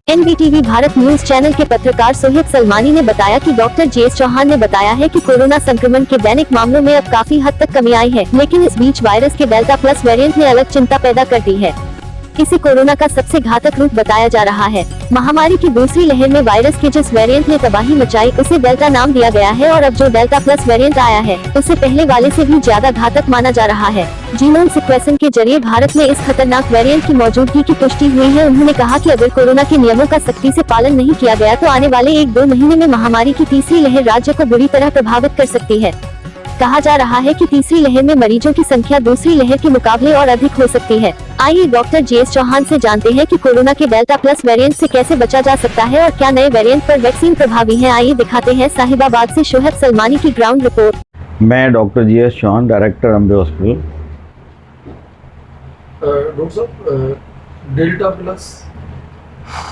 NDTV Bharat news channel के पत्रकार सोहेब सलमानी ने बताया कि डॉक्टर जेएस चौहान ने बताया है कि कोरोना संक्रमण के दैनिक मामलों में अब काफी हद तक कमी आई है, लेकिन इस बीच वायरस के डेल्टा प्लस वेरिएंट ने अलग चिंता पैदा कर दी है। इसे कोरोना का सबसे घातक रूप बताया जा रहा है। महामारी की दूसरी लहर में वायरस के जिस वेरिएंट ने तबाही मचाई उसे डेल्टा नाम दिया गया है और अब जो डेल्टा प्लस वेरिएंट आया है उसे पहले वाले से भी ज्यादा घातक माना जा रहा है। जीनोम सीक्वेंसिंग के जरिए भारत में इस खतरनाक वेरिएंट की मौजूदगी की पुष्टि हुई है। उन्होंने कहा कि अगर कोरोना के नियमों का सख्ती से पालन नहीं किया गया तो आने वाले 1-2 महीने में महामारी की तीसरी लहर राज्य को बुरी तरह प्रभावित कर सकती है। कहा जा रहा है कि तीसरी लहर में मरीजों की संख्या दूसरी लहर के मुकाबले और अधिक हो सकती है। आइए डॉक्टर जेएस चौहान से जानते हैं कि कोरोना के डेल्टा प्लस वेरिएंट से कैसे बचा जा सकता है और क्या नए वेरिएंट पर वैक्सीन प्रभावी है। आइए दिखाते हैं साहिबाबाद से सोहेब सलमानी की ग्राउंड रिपोर्ट। मैं doctor JS Chauhan, director Ambe hospital. Doctor साहब, डेल्टा प्लस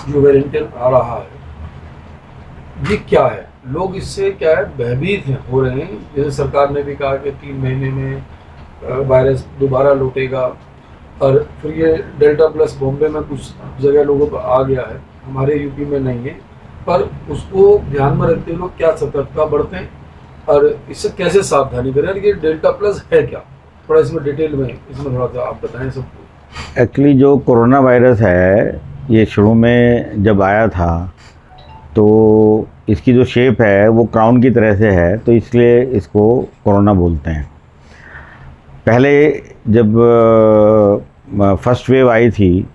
जो वेरिएंट आ रहा है ये क्या है? लोग इससे क्या है भयभीत हो रहे हैं। जैसे सरकार ने भी कहा कि 3 महीने में वायरस दोबारा लौटेगा और फिर ये डेल्टा प्लस बॉम्बे में कुछ जगह लोगों पर आ गया है, हमारे यूपी में नहीं है, पर उसको ध्यान में रखते हुए लोग क्या सतर्कता बरतें और इससे कैसे सावधानी करें? ये डेल्टा प्लस है क्या, थोड़ा इसमें डिटेल में इसमें थोड़ा सा आप बताएं सबको। एक्चुअली जो कोरोना वायरस है ये शुरू में जब आया था तो इसकी जो शेप है वो क्राउन की तरह से है, तो इसलिए इसको कोरोना बोलते हैं। पहले जब फर्स्ट वेव आई थी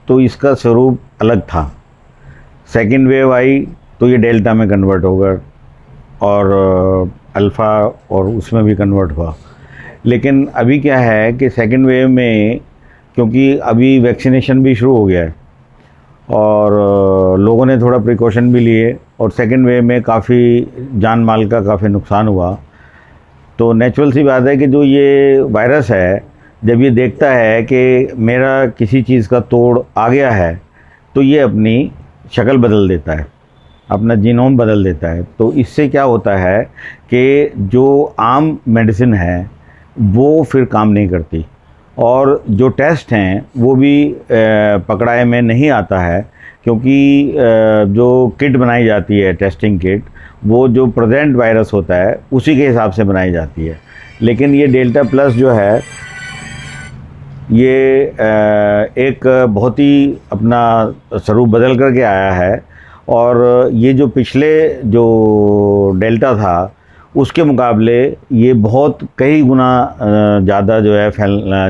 तो इसका स्वरूप अलग था। सेकंड वेव आई तो ये डेल्टा में कन्वर्ट हो गया और अल्फ़ा और उसमें भी कन्वर्ट हुआ। लेकिन अभी क्या है कि सेकंड वेव में क्योंकि अभी वैक्सीनेशन भी शुरू हो गया है और लोगों ने थोड़ा प्रिकॉशन भी लिए और सेकेंड वेव में काफ़ी जान माल का काफ़ी नुकसान हुआ, तो नेचुरल सी बात है कि जो ये वायरस है जब ये देखता है कि मेरा किसी चीज़ का तोड़ आ गया है तो ये अपनी शक्ल बदल देता है, अपना जीनोम बदल देता है। तो इससे क्या होता है कि जो आम मेडिसिन है वो फिर काम नहीं करती और जो टेस्ट हैं वो भी पकड़ाए में नहीं आता है, क्योंकि जो किट बनाई जाती है टेस्टिंग किट वो जो प्रेजेंट वायरस होता है उसी के हिसाब से बनाई जाती है। लेकिन ये डेल्टा प्लस जो है ये एक बहुत ही अपना स्वरूप बदल करके आया है और ये जो पिछले जो डेल्टा था उसके मुकाबले ये बहुत कई गुना ज़्यादा जो है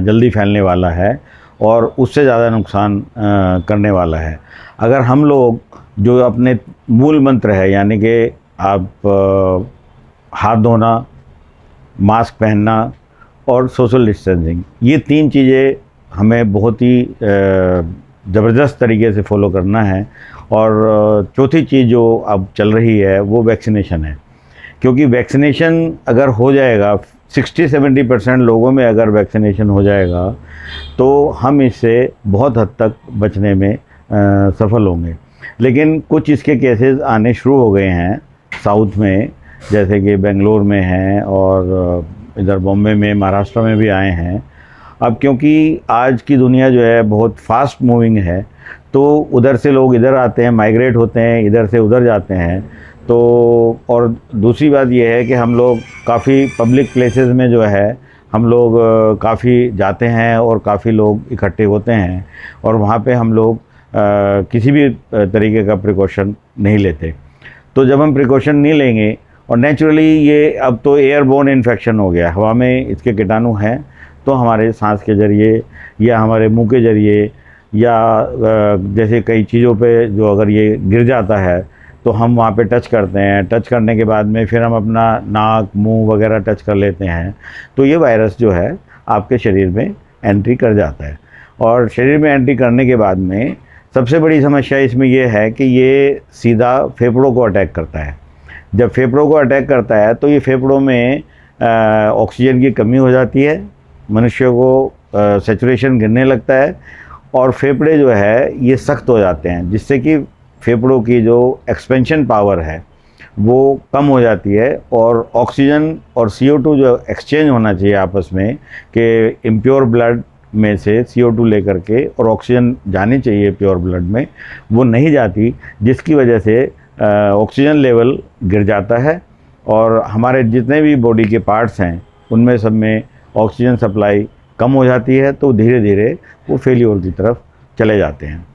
जल्दी फैलने वाला है और उससे ज़्यादा नुकसान करने वाला है। अगर हम लोग जो अपने मूल मंत्र है यानी कि आप हाथ धोना, मास्क पहनना और सोशल डिस्टेंसिंग, ये 3 चीज़ें हमें बहुत ही ज़बरदस्त तरीके से फॉलो करना है। और चौथी चीज़ जो अब चल रही है वो वैक्सीनेशन है, क्योंकि वैक्सीनेशन अगर हो जाएगा 60-70% लोगों में अगर वैक्सीनेशन हो जाएगा तो हम इससे बहुत हद तक बचने में सफल होंगे। लेकिन कुछ इसके केसेस आने शुरू हो गए हैं साउथ में, जैसे कि बेंगलोर में हैं और इधर बॉम्बे में, महाराष्ट्र में भी आए हैं। अब क्योंकि आज की दुनिया जो है बहुत फास्ट मूविंग है तो उधर से लोग इधर आते हैं, माइग्रेट होते हैं, इधर से उधर जाते हैं। तो और दूसरी बात यह है कि हम लोग काफ़ी पब्लिक प्लेसेस में जो है हम लोग काफ़ी जाते हैं और काफ़ी लोग इकट्ठे होते हैं और वहाँ पे हम लोग किसी भी तरीके का प्रिकॉशन नहीं लेते। तो जब हम प्रिकॉशन नहीं लेंगे और नेचुरली ये अब तो एयरबोर्न इन्फेक्शन हो गया, हवा में इसके कीटाणु हैं तो हमारे सांस के ज़रिए या हमारे मुंह के ज़रिए या जैसे कई चीज़ों पे जो अगर ये गिर जाता है तो हम वहाँ पे टच करते हैं, टच करने के बाद में फिर हम अपना नाक, मुंह वगैरह टच कर लेते हैं, तो ये वायरस जो है आपके शरीर में एंट्री कर जाता है। और शरीर में एंट्री करने के बाद में सबसे बड़ी समस्या इसमें ये है कि ये सीधा फेफड़ों को अटैक करता है। जब फेफड़ों को अटैक करता है तो ये फेफड़ों में ऑक्सीजन की कमी हो जाती है, मनुष्य को सैचुरेशन गिरने लगता है और फेफड़े जो है ये सख्त हो जाते हैं, जिससे कि फेफड़ों की जो एक्सपेंशन पावर है वो कम हो जाती है और ऑक्सीजन और CO2 जो एक्सचेंज होना चाहिए आपस में कि इम्प्योर ब्लड में से CO2 लेकर के और ऑक्सीजन जानी चाहिए प्योर ब्लड में, वो नहीं जाती, जिसकी वजह से ऑक्सीजन लेवल गिर जाता है और हमारे जितने भी बॉडी के पार्ट्स हैं उनमें सब में ऑक्सीजन सप्लाई कम हो जाती है, तो धीरे धीरे वो फेल्योर की तरफ चले जाते हैं।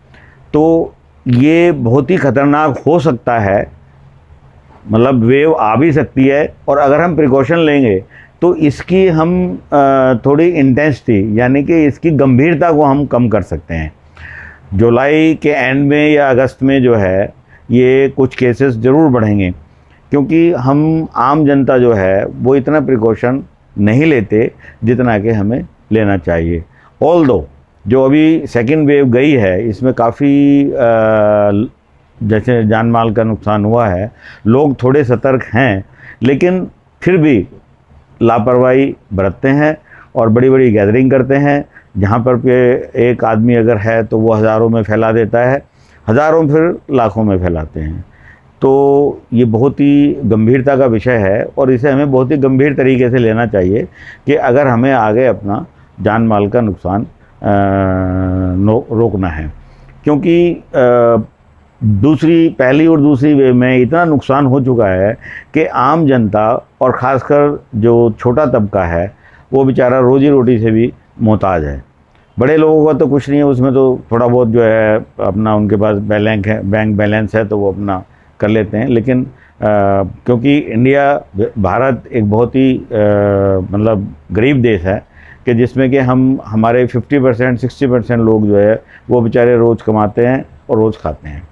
तो ये बहुत ही ख़तरनाक हो सकता है, मतलब वेव आ भी सकती है, और अगर हम प्रिकॉशन लेंगे तो इसकी हम थोड़ी इंटेंसिटी यानी कि इसकी गंभीरता को हम कम कर सकते हैं। जुलाई के एंड में या अगस्त में जो है ये कुछ केसेस ज़रूर बढ़ेंगे, क्योंकि हम आम जनता जो है वो इतना प्रिकॉशन नहीं लेते जितना कि हमें लेना चाहिए। ऑल्दो जो अभी सेकेंड वेव गई है इसमें काफ़ी जैसे जान माल का नुकसान हुआ है, लोग थोड़े सतर्क हैं, लेकिन फिर भी लापरवाही बरतते हैं और बड़ी बड़ी गैदरिंग करते हैं। जहाँ पर पे एक आदमी अगर है तो वो हज़ारों में फैला देता है, हज़ारों फिर लाखों में फैलाते हैं। तो ये बहुत ही गंभीरता का विषय है और इसे हमें बहुत ही गंभीर तरीके से लेना चाहिए कि अगर हमें आगे अपना जान माल का नुकसान रोकना है, क्योंकि पहली और दूसरी वेव में इतना नुकसान हो चुका है कि आम जनता और ख़ासकर जो छोटा तबका है वो बेचारा रोजी रोटी से भी मोहताज है। बड़े लोगों का तो कुछ नहीं है, उसमें तो थोड़ा बहुत जो है अपना उनके पास बैंक बैलेंस है तो वो अपना कर लेते हैं, लेकिन क्योंकि भारत एक बहुत ही मतलब गरीब देश है कि जिसमें कि हमारे 50% 60% लोग जो है वो बेचारे रोज़ कमाते हैं और रोज़ खाते हैं।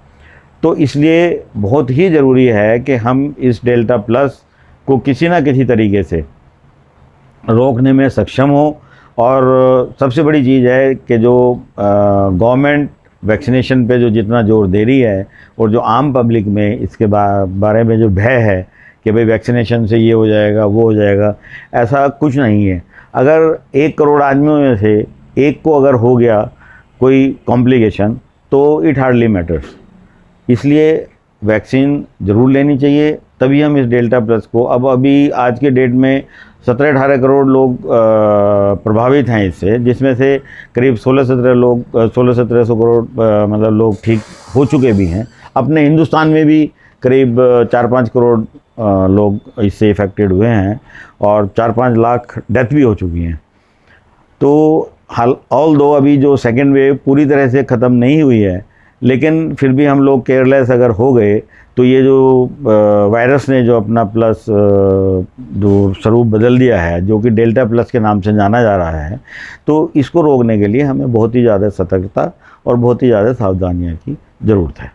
तो इसलिए बहुत ही ज़रूरी है कि हम इस डेल्टा प्लस को किसी ना किसी तरीके से रोकने में सक्षम हो। और सबसे बड़ी चीज़ है कि जो गवर्नमेंट वैक्सीनेशन पे जो जितना जोर दे रही है और जो आम पब्लिक में इसके बारे में जो भय है कि भाई वैक्सीनेशन से ये हो जाएगा वो हो जाएगा, ऐसा कुछ नहीं है। अगर 1 करोड़ आदमियों में से एक को अगर हो गया कोई कॉम्प्लिकेशन तो इट हार्डली मैटर्स। इसलिए वैक्सीन ज़रूर लेनी चाहिए, तभी हम इस डेल्टा प्लस को अभी आज के डेट में 17-18 करोड़ लोग प्रभावित हैं इससे, जिसमें से करीब 1600-1700 करोड़ मतलब लोग ठीक हो चुके भी हैं। अपने हिंदुस्तान में भी करीब 4-5 करोड़ लोग इससे इफ़ेक्टेड हुए हैं और 4-5 लाख डेथ भी हो चुकी हैं। तो ऑल्दो अभी जो सेकेंड वेव पूरी तरह से ख़त्म नहीं हुई है, लेकिन फिर भी हम लोग केयरलेस अगर हो गए तो ये जो वायरस ने जो अपना प्लस जो स्वरूप बदल दिया है, जो कि डेल्टा प्लस के नाम से जाना जा रहा है, तो इसको रोकने के लिए हमें बहुत ही ज़्यादा सतर्कता और बहुत ही ज़्यादा सावधानियाँ की ज़रूरत है।